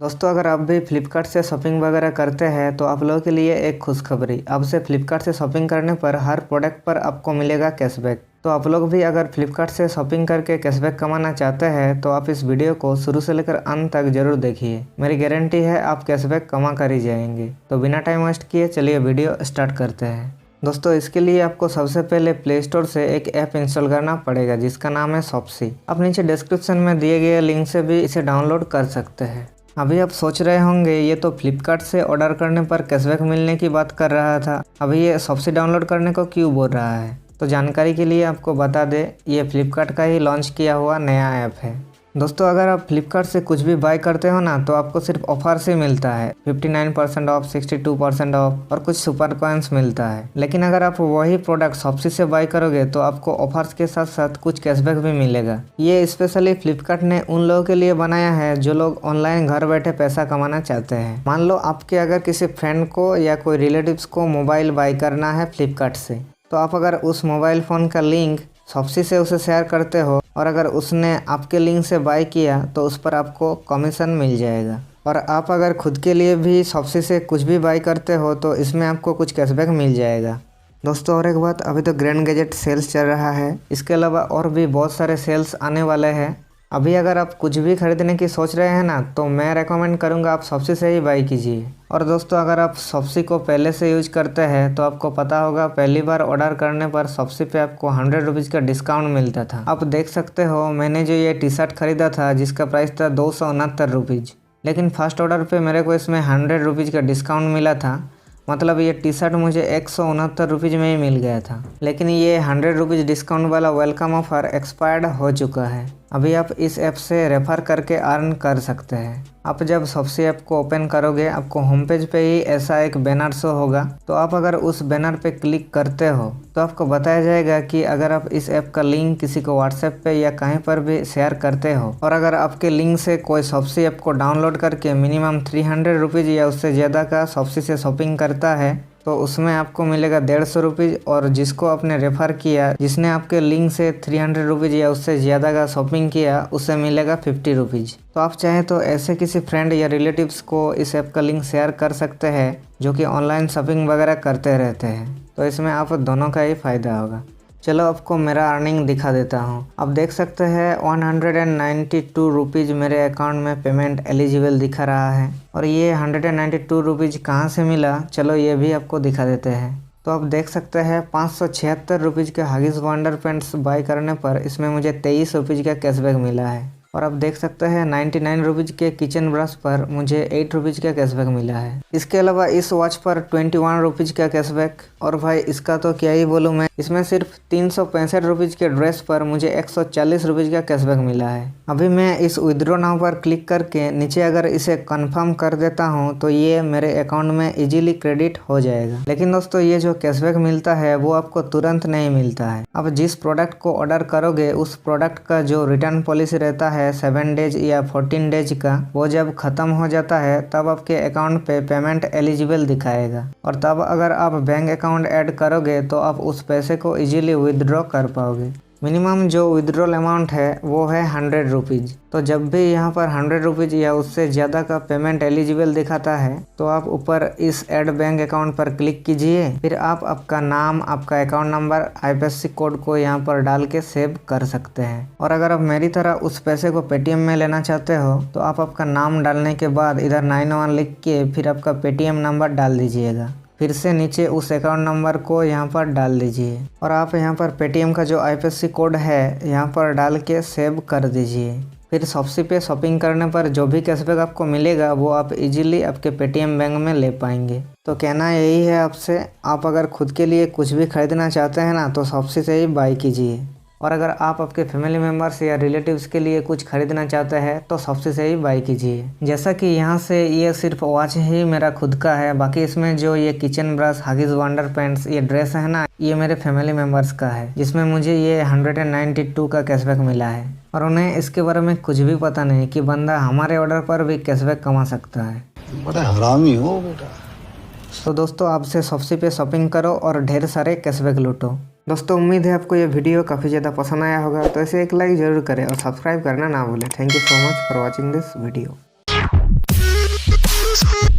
दोस्तों अगर आप भी फ्लिपकार्ट से शॉपिंग वगैरह करते हैं तो आप लोगों के लिए एक खुशखबरी। अब से फ्लिपकार्ट से शॉपिंग करने पर हर प्रोडक्ट पर आपको मिलेगा कैशबैक। तो आप लोग भी अगर फ्लिपकार्ट से शॉपिंग करके कैशबैक कमाना चाहते हैं तो आप इस वीडियो को शुरू से लेकर अंत तक जरूर देखिए। मेरी गारंटी है आप कैशबैक कमा कर ही जाएंगे। तो बिना टाइम वेस्ट किए चलिए वीडियो स्टार्ट करते हैं। दोस्तों इसके लिए आपको सबसे पहले प्ले स्टोर से एक ऐप इंस्टॉल करना पड़ेगा जिसका नाम है शॉप्सी। आप नीचे डिस्क्रिप्शन में दिए गए लिंक से भी इसे डाउनलोड कर सकते हैं। अभी आप सोच रहे होंगे ये तो फ्लिपकार्ट से ऑर्डर करने पर कैशबैक मिलने की बात कर रहा था, अभी ये शॉप्सी डाउनलोड करने को क्यों बोल रहा है। तो जानकारी के लिए आपको बता दें, ये फ्लिपकार्ट का ही लॉन्च किया हुआ नया ऐप है। दोस्तों अगर आप फ्लिपकार्ट से कुछ भी बाय करते हो ना तो आपको सिर्फ ऑफर से मिलता है 59% ऑफ, 62% ऑफ और कुछ सुपर कॉइन्स मिलता है। लेकिन अगर आप वही प्रोडक्ट शॉप्सी से बाय करोगे तो आपको ऑफर्स के साथ साथ कुछ कैशबैक भी मिलेगा। ये स्पेशली फ्लिपकार्ट ने उन लोगों के लिए बनाया है जो लोग ऑनलाइन घर बैठे पैसा कमाना चाहते हैं। मान लो आपके अगर किसी फ्रेंड को या कोई रिलेटिव्स को मोबाइल बाय करना है फ्लिपकार्ट से, तो आप अगर उस मोबाइल फ़ोन का लिंक शॉप्सी से उसे शेयर करते हो और अगर उसने आपके लिंक से बाय किया तो उस पर आपको कमीशन मिल जाएगा। और आप अगर खुद के लिए भी शॉप्सी से कुछ भी बाय करते हो तो इसमें आपको कुछ कैशबैक मिल जाएगा। दोस्तों और एक बात, अभी तो ग्रैंड गैजेट सेल्स चल रहा है, इसके अलावा और भी बहुत सारे सेल्स आने वाले हैं। अभी अगर आप कुछ भी खरीदने की सोच रहे हैं ना तो मैं रेकमेंड करूंगा आप शॉप्सी से ही बाय कीजिए। और दोस्तों अगर आप शॉप्सी को पहले से यूज करते हैं तो आपको पता होगा पहली बार ऑर्डर करने पर शॉप्सी पे आपको 100 रुपीज़ का डिस्काउंट मिलता था। आप देख सकते हो मैंने जो ये टी शर्ट खरीदा था जिसका प्राइस था 269 रुपीज़, लेकिन फर्स्ट ऑर्डर पे मेरे को इसमें 100 रुपीज़ का डिस्काउंट मिला था। मतलब ये टी शर्ट मुझे 169 रुपीज़ में ही मिल गया था। लेकिन ये 100 रुपीज़ डिस्काउंट वाला वेलकम ऑफ़र एक्सपायर्ड हो चुका है। अभी आप इस ऐप से रेफ़र करके अर्न कर सकते हैं। आप जब शॉप्सी ऐप को ओपन करोगे आपको होम पेज पे ही ऐसा एक बैनर शो होगा। तो आप अगर उस बैनर पे क्लिक करते हो तो आपको बताया जाएगा कि अगर आप इस ऐप का लिंक किसी को व्हाट्सएप पे या कहीं पर भी शेयर करते हो और अगर आपके लिंक से कोई शॉप्सी ऐप को डाउनलोड करके मिनिमम 300 रुपीज़ या उससे ज़्यादा का शॉप्सी से शॉपिंग करता है तो उसमें आपको मिलेगा 150 रुपीज़। और जिसको आपने रेफ़र किया, जिसने आपके लिंक से 300 रुपीज़ या उससे ज़्यादा का शॉपिंग किया, उसे मिलेगा 50 रुपीज़। तो आप चाहें तो ऐसे किसी फ्रेंड या रिलेटिव्स को इस ऐप का लिंक शेयर कर सकते हैं जो कि ऑनलाइन शॉपिंग वगैरह करते रहते हैं। तो इसमें आप दोनों का ही फ़ायदा होगा। चलो आपको मेरा अर्निंग दिखा देता हूँ। आप देख सकते हैं 192 रुपीज़ मेरे अकाउंट में पेमेंट एलिजिबल दिखा रहा है। और ये 192 रुपीज़ कहाँ से मिला, चलो ये भी आपको दिखा देते हैं। तो आप देख सकते हैं 576 रुपीज़ के हगीज वंडर पैंट्स बाय करने पर इसमें मुझे 23 रुपीज़ का कैशबैक मिला है। और आप देख सकते हैं 99 रुपीज़ के किचन ब्रश पर मुझे 8 रुपीज़ का कैशबैक मिला है। इसके अलावा इस वॉच पर 21 रुपीज़ का कैशबैक। और भाई इसका तो क्या ही बोलूँ मैं, इसमें सिर्फ 365 रुपीज़ के ड्रेस पर मुझे 140 रुपीज़ का कैशबैक मिला है। अभी मैं इस विथड्रॉ नाउ पर क्लिक करके नीचे अगर इसे कंफर्म कर देता हूँ तो ये मेरे अकाउंट में इजीली क्रेडिट हो जाएगा। लेकिन दोस्तों ये जो कैशबैक मिलता है वो आपको तुरंत नहीं मिलता है। अब जिस प्रोडक्ट को ऑर्डर करोगे उस प्रोडक्ट का जो रिटर्न पॉलिसी रहता है 7 डेज या 14 डेज का, वो जब ख़त्म हो जाता है तब आपके अकाउंट पे पेमेंट एलिजिबल दिखाएगा। और तब अगर आप बैंक अकाउंट ऐड करोगे तो आप उस पैसे को इजीली विदड्रॉ कर पाओगे। मिनिमम जो विदड्रॉल अमाउंट है वो है 100 रुपीज़। तो जब भी यहाँ पर 100 रुपीज़ या उससे ज़्यादा का पेमेंट एलिजिबल दिखाता है तो आप ऊपर इस ऐड बैंक अकाउंट पर क्लिक कीजिए। फिर आप आपका नाम, आपका अकाउंट नंबर, IFSC कोड को यहाँ पर डाल के सेव कर सकते हैं। और अगर आप मेरी तरह उस पैसे को पेटीएम में लेना चाहते हो तो आप आपका नाम डालने के बाद इधर 91 लिख के फिर आपका पेटीएम नंबर डाल दीजिएगा। फिर से नीचे उस अकाउंट नंबर को यहाँ पर डाल दीजिए और आप यहाँ पर पेटीएम का जो IFSC कोड है यहाँ पर डाल के सेव कर दीजिए। फिर शॉप्सी पे शॉपिंग करने पर जो भी कैशबैक आपको मिलेगा वो आप इजीली आपके पेटीएम बैंक में ले पाएंगे। तो कहना यही है आपसे, आप अगर खुद के लिए कुछ भी खरीदना चाहते हैं ना तो शॉप्सी से ही बाय कीजिए। और अगर आप आपके फैमिली मेम्बर्स या रिलेटिव्स के लिए कुछ खरीदना चाहते हैं तो शॉप्सी से ही बाय कीजिए। जैसा कि यहाँ से ये सिर्फ वॉच ही मेरा खुद का है, बाकी इसमें जो ये kitchen brush, Huggies wonder pants, ये ड्रेस है ना, ये मेरे फैमिली मेम्बर्स का है जिसमें मुझे ये 192 का कैशबैक मिला है। और उन्हें इसके बारे में कुछ भी पता नहीं कि बंदा हमारे ऑर्डर पर भी कैशबैक कमा सकता है। बड़ा हरामी हो बेटा। तो दोस्तों आपसे शॉप्सी पे शॉपिंग करो और ढेर सारे कैशबैक लूटो। दोस्तों उम्मीद है आपको ये वीडियो काफ़ी ज़्यादा पसंद आया होगा, तो इसे एक लाइक ज़रूर करें और सब्सक्राइब करना ना भूलें। Thank you so much for watching this video. Thank you.